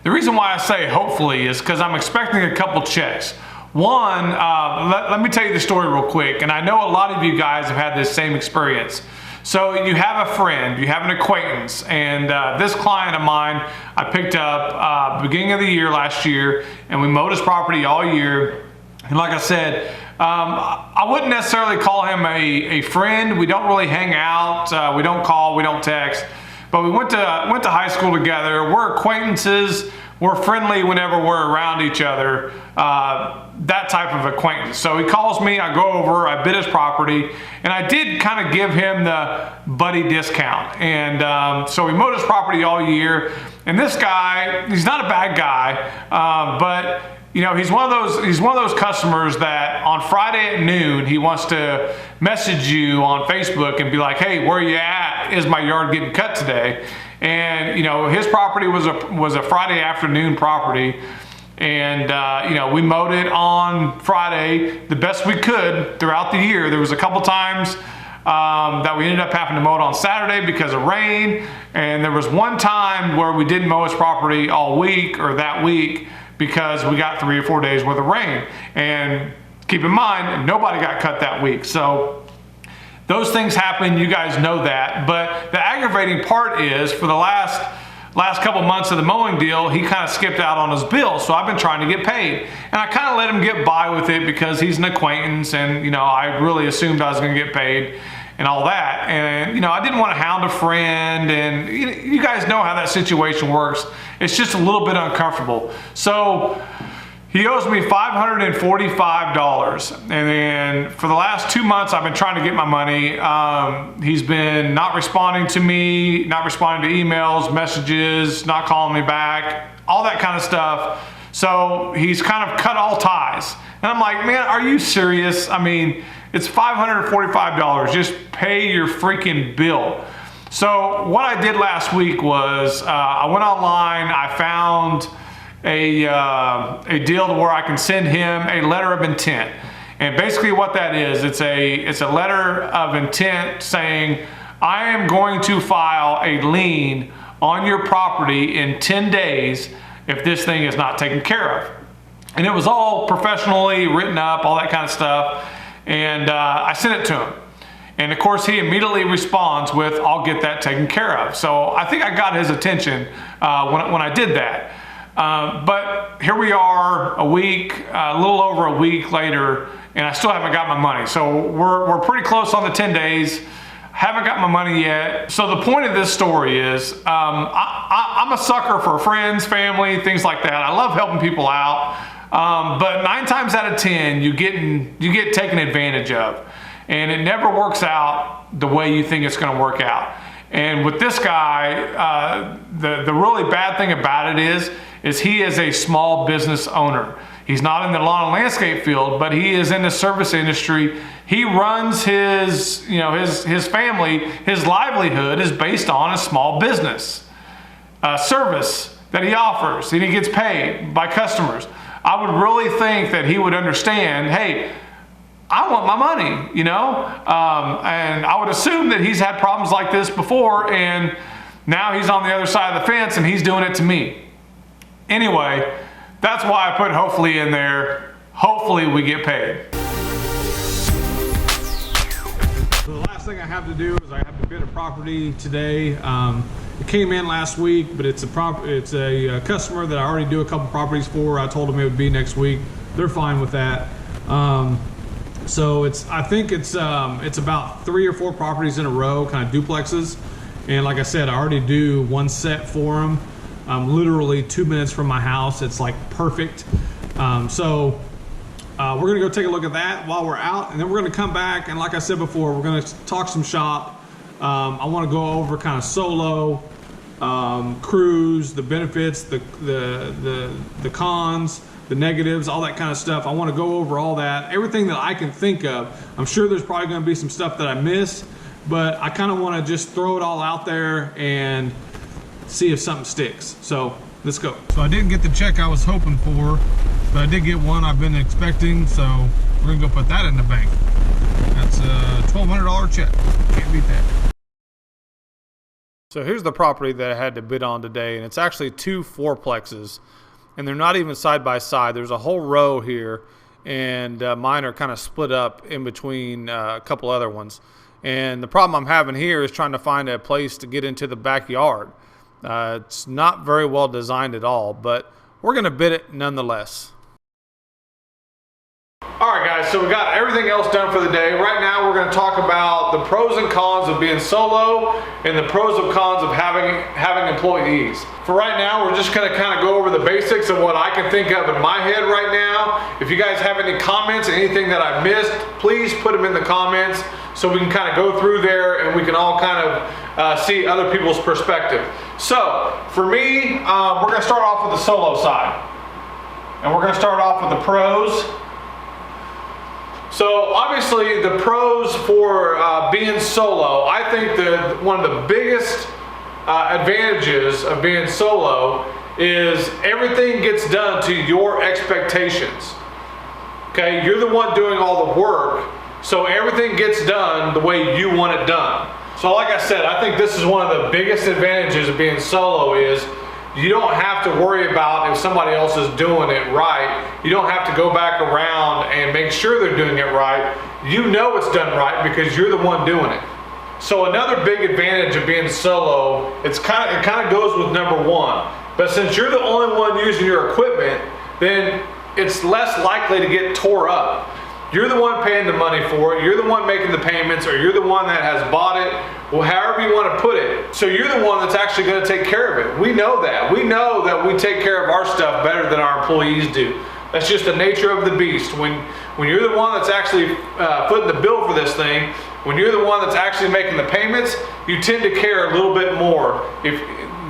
The reason why I say hopefully is because I'm expecting a couple checks. One, let me tell you the story real quick, and I know a lot of you guys have had this same experience. So you have a friend, you have an acquaintance, and this client of mine I picked up beginning of the year last year, and we mowed his property all year. And like I said, I wouldn't necessarily call him a friend. We don't really hang out, we don't call, we don't text, but we went to high school together. We're acquaintances. We're friendly whenever we're around each other, that type of acquaintance. So he calls me, I go over, I bid his property, and I did kind of give him the buddy discount. And so we mowed his property all year. And this guy, he's not a bad guy, but you know, he's one of those customers that on Friday at noon, he wants to message you on Facebook and be like, hey, where you at? Is my yard getting cut today? And you know, his property was a Friday afternoon property, and you know, we mowed it on Friday the best we could throughout the year. There was a couple times that we ended up having to mow it on Saturday because of rain, and there was one time where we didn't mow his property all week or that week because we got 3 or 4 days worth of rain. And keep in mind, nobody got cut that week. So those things happen, you guys know that. But the aggravating part is, for the last couple months of the mowing deal, he kind of skipped out on his bill. So I've been trying to get paid. And I kind of let him get by with it because he's an acquaintance, and you know, I really assumed I was gonna get paid and all that. And you know, I didn't want to hound a friend, and you guys know how that situation works. It's just a little bit uncomfortable. So he owes me $545, and then for the last 2 months I've been trying to get my money. He's been not responding to me, not responding to emails, messages, not calling me back, all that kind of stuff. So he's kind of cut all ties. And I'm like, man, are you serious? I mean, it's $545, just pay your freaking bill. So what I did last week was I went online, I found a deal to where I can send him a letter of intent. And basically what that is, it's a letter of intent saying, I am going to file a lien on your property in 10 days if this thing is not taken care of. And it was all professionally written up, all that kind of stuff. And I sent it to him. And of course he immediately responds with, I'll get that taken care of. So I think I got his attention when I did that. But here we are a little over a week later, and I still haven't got my money. So we're pretty close on the 10 days. Haven't got my money yet. So the point of this story is, I'm a sucker for friends, family, things like that. I love helping people out. But 9 times out of 10, you get taken advantage of, and it never works out the way you think it's going to work out. And with this guy, the really bad thing about it is he is a small business owner. He's not in the lawn and landscape field, but he is in the service industry. He runs his family, his livelihood is based on a small business service that he offers, and he gets paid by customers. I would really think that he would understand, hey, I want my money, you know? And I would assume that he's had problems like this before, and now he's on the other side of the fence and he's doing it to me. Anyway, that's why I put hopefully in there. Hopefully we get paid. So the last thing I have to do is I have to bid a property today. It came in last week, but it's a customer that I already do a couple properties for. I told them it would be next week. They're fine with that. So I think it's about 3 or 4 properties in a row, kind of duplexes. And like I said, I already do one set for them. Literally 2 minutes from my house. It's like perfect. So we're gonna go take a look at that while we're out, and then we're gonna come back, and like I said before, we're gonna talk some shop. I want to go over kind of solo, cruise, the benefits, the cons, the negatives, all that kind of stuff. I want to go over all that, everything that I can think of. I'm sure there's probably going to be some stuff that I missed, but I kind of want to just throw it all out there and see if something sticks. So let's go. So I didn't get the check I was hoping for, but I did get one I've been expecting, so we're gonna go put that in the bank. That's a $1,200 check. Can't beat that. So here's the property that I had to bid on today, and it's actually 2 fourplexes, and they're not even side by side. There's a whole row here, and mine are kind of split up in between a couple other ones. And the problem I'm having here is trying to find a place to get into the backyard. It's not very well designed at all, but we're going to bid it nonetheless. Alright guys, so we got everything else done for the day. Right now we're going to talk about the pros and cons of being solo and the pros and cons of having employees. For right now, we're just going to kind of go over the basics of what I can think of in my head right now. If you guys have any comments, anything that I missed, please put them in the comments so we can kind of go through there and we can all kind of see other people's perspective. So, for me, we're going to start off with the solo side. And we're going to start off with the pros. So obviously the pros for being solo, I think that one of the biggest advantages of being solo is everything gets done to your expectations. Okay, you're the one doing all the work, so everything gets done the way you want it done. So like I said, I think this is one of the biggest advantages of being solo is you don't have to worry about if somebody else is doing it right. You don't have to go back around and make sure they're doing it right. You know it's done right because you're the one doing it. So another big advantage of being solo, it kind of goes with number one. But since you're the only one using your equipment, then it's less likely to get tore up. You're the one paying the money for it, you're the one making the payments, or you're the one that has bought it, well, however you want to put it. So you're the one that's actually going to take care of it. We know that. We know that we take care of our stuff better than our employees do. That's just the nature of the beast. When you're the one that's actually footing the bill for this thing, when you're the one that's actually making the payments, you tend to care a little bit more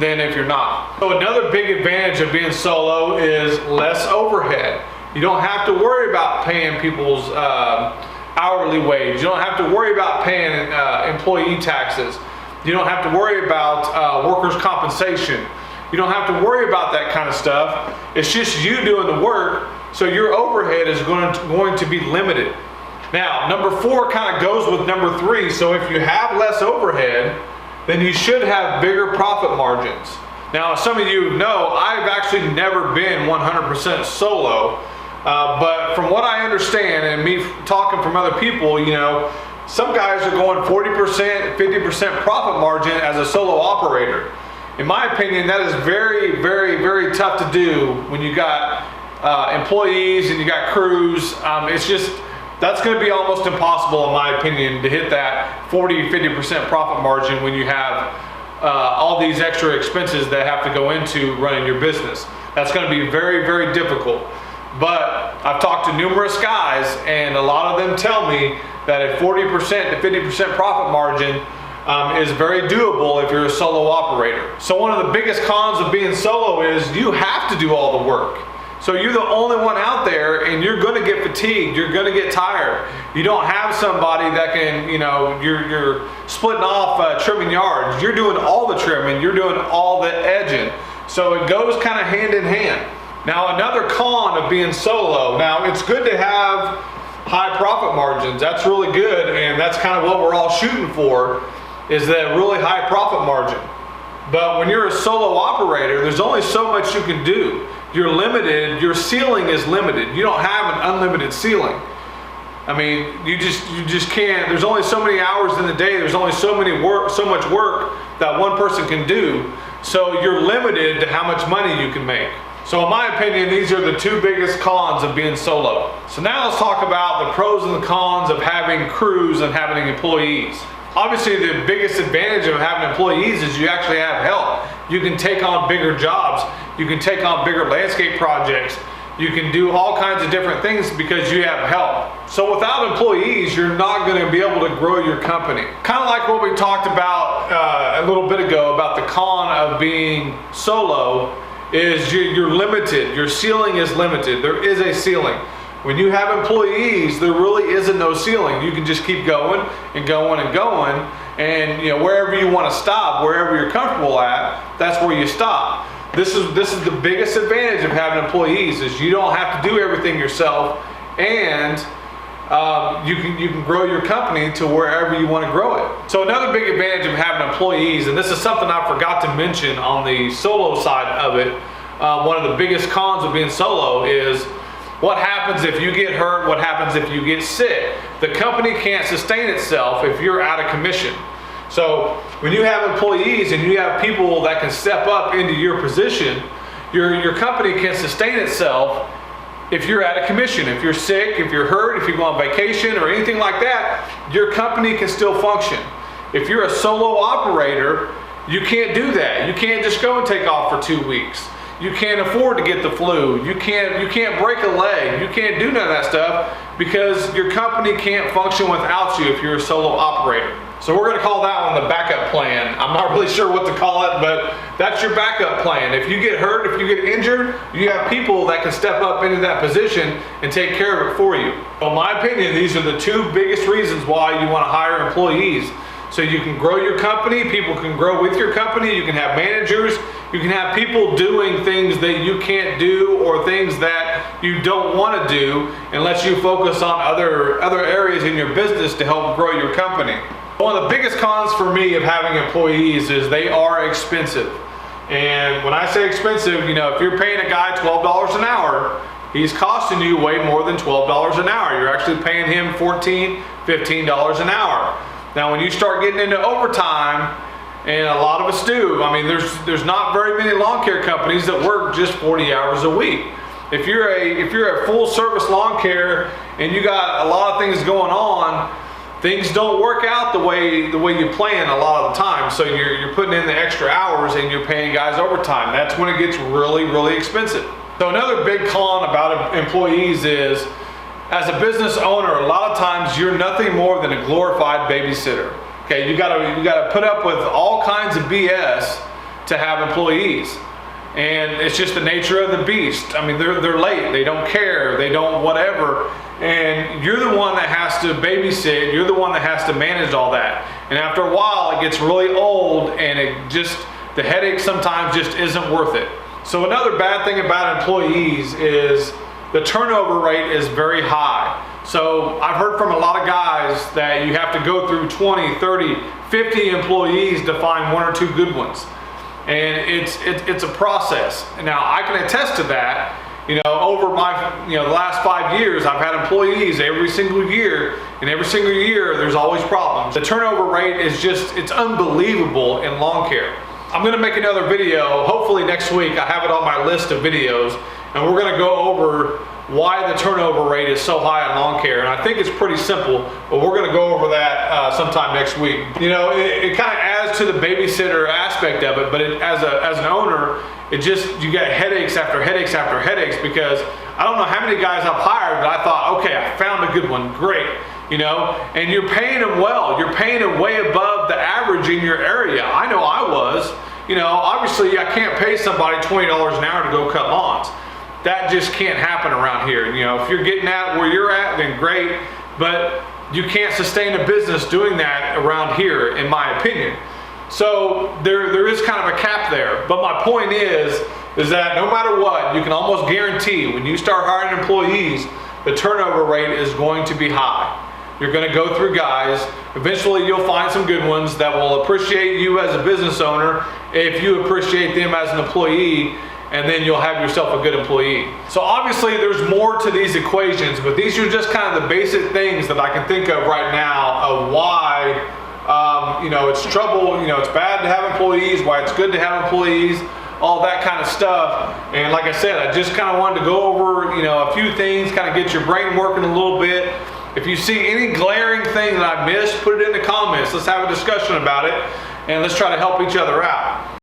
than if you're not. So another big advantage of being solo is less overhead. You don't have to worry about paying people's hourly wage. You don't have to worry about paying employee taxes. You don't have to worry about workers' compensation. You don't have to worry about that kind of stuff. It's just you doing the work, so your overhead is going to be limited. Now, number 4 kind of goes with number 3. So if you have less overhead, then you should have bigger profit margins. Now, as some of you know, I've actually never been 100% solo. But from what I understand and me talking from other people, you know, some guys are going 40%, 50% profit margin as a solo operator. In my opinion, that is very, very, very tough to do when you got employees and you got crews. It's just, that's going to be almost impossible in my opinion to hit that 40-50% profit margin when you have all these extra expenses that have to go into running your business. That's going to be very, very difficult. But I've talked to numerous guys and a lot of them tell me that a 40% to 50% profit margin is very doable if you're a solo operator. So one of the biggest cons of being solo is you have to do all the work. So you're the only one out there and you're going to get fatigued, you're going to get tired. You don't have somebody that can, you know, you're splitting off trimming yards. You're doing all the trimming, you're doing all the edging. So it goes kind of hand in hand. Now another con of being solo, now it's good to have high profit margins. That's really good, and that's kind of what we're all shooting for, is that really high profit margin. But when you're a solo operator, there's only so much you can do. You're limited, your ceiling is limited. You don't have an unlimited ceiling. I mean, you just can't, there's only so many hours in the day, there's only so much work that one person can do. So you're limited to how much money you can make. So in my opinion, these are the 2 biggest cons of being solo. So now let's talk about the pros and the cons of having crews and having employees. Obviously the biggest advantage of having employees is you actually have help. You can take on bigger jobs. You can take on bigger landscape projects. You can do all kinds of different things because you have help. So without employees, you're not going to be able to grow your company. Kind of like what we talked about a little bit ago about the con of being solo, is you're limited. Your ceiling is limited. There is a ceiling. When you have employees, there really isn't no ceiling. You can just keep going and going and going, and you know, wherever you want to stop, wherever you're comfortable at, that's where you stop. This is the biggest advantage of having employees, is you don't have to do everything yourself, and you can grow your company to wherever you want to grow it. So another big advantage of having employees, and this is something I forgot to mention on the solo side of it, one of the biggest cons of being solo is what happens if you get hurt, what happens if you get sick. The company can't sustain itself if you're out of commission. So when you have employees and you have people that can step up into your position, your company can sustain itself if you're out of commission. If you're sick, if you're hurt, if you go on vacation or anything like that, your company can still function. If you're a solo operator, you can't do that. You can't just go and take off for 2 weeks. You can't afford to get the flu. You can't break a leg. You can't do none of that stuff because your company can't function without you if you're a solo operator. So we're going to call that one the backup plan. I'm not really sure what to call it, but that's your backup plan. If you get hurt, if you get injured, you have people that can step up into that position and take care of it for you. In my opinion, these are the two biggest reasons why you want to hire employees. So you can grow your company, people can grow with your company, you can have managers, you can have people doing things that you can't do or things that you don't want to do and let you focus on other areas in your business to help grow your company. One of the biggest cons for me of having employees is they are expensive. And when I say expensive, you know, if you're paying a guy $12 an hour, he's costing you way more than $12 an hour. You're actually paying him $14, $15 an hour. Now when you start getting into overtime, and a lot of us do, I mean there's not very many lawn care companies that work just 40 hours a week. If you're a full service lawn care and you got a lot of things going on, things don't work out the way you plan a lot of the time. So you're putting in the extra hours and you're paying guys overtime. That's when it gets really, really expensive. So another big con about employees is, as a business owner, a lot of times you're nothing more than a glorified babysitter. Okay, you gotta put up with all kinds of BS to have employees. And it's just the nature of the beast. I mean, they're late, they don't care, they don't whatever. And you're the one that has to babysit, you're the one that has to manage all that. And after a while, it gets really old and the headache sometimes just isn't worth it. So another bad thing about employees is the turnover rate is very high. So I've heard from a lot of guys that you have to go through 20, 30, 50 employees to find one or two good ones. And it's a process. Now I can attest to that. You know, over the last 5 years, I've had employees every single year, and every single year there's always problems. The turnover rate is it's unbelievable in lawn care. I'm gonna make another video, hopefully next week. I have it on my list of videos, and we're gonna go over why the turnover rate is so high in lawn care. And I think it's pretty simple, but we're gonna go over that sometime next week. You know, it kind of adds to the babysitter aspect of it, but as an owner, you get headaches after headaches after headaches, because I don't know how many guys I've hired that I thought, okay, I found a good one, great. You know, and you're paying them well. You're paying them way above the average in your area. I know I was. You know, obviously I can't pay somebody $20 an hour to go cut lawns. That just can't happen around here. You know, if you're getting at where you're at, then great, but you can't sustain a business doing that around here, in my opinion. So there is kind of a cap there. But my point is that no matter what, you can almost guarantee when you start hiring employees, the turnover rate is going to be high. You're going to go through guys. Eventually you'll find some good ones that will appreciate you as a business owner if you appreciate them as an employee, and then you'll have yourself a good employee. So obviously there's more to these equations, but these are just kind of the basic things that I can think of right now of why it's trouble, it's bad to have employees, why it's good to have employees, all that kind of stuff. And like I said, I just kind of wanted to go over a few things, kind of get your brain working a little bit. If you see any glaring thing that I missed, put it in the comments. Let's have a discussion about it, and let's try to help each other out.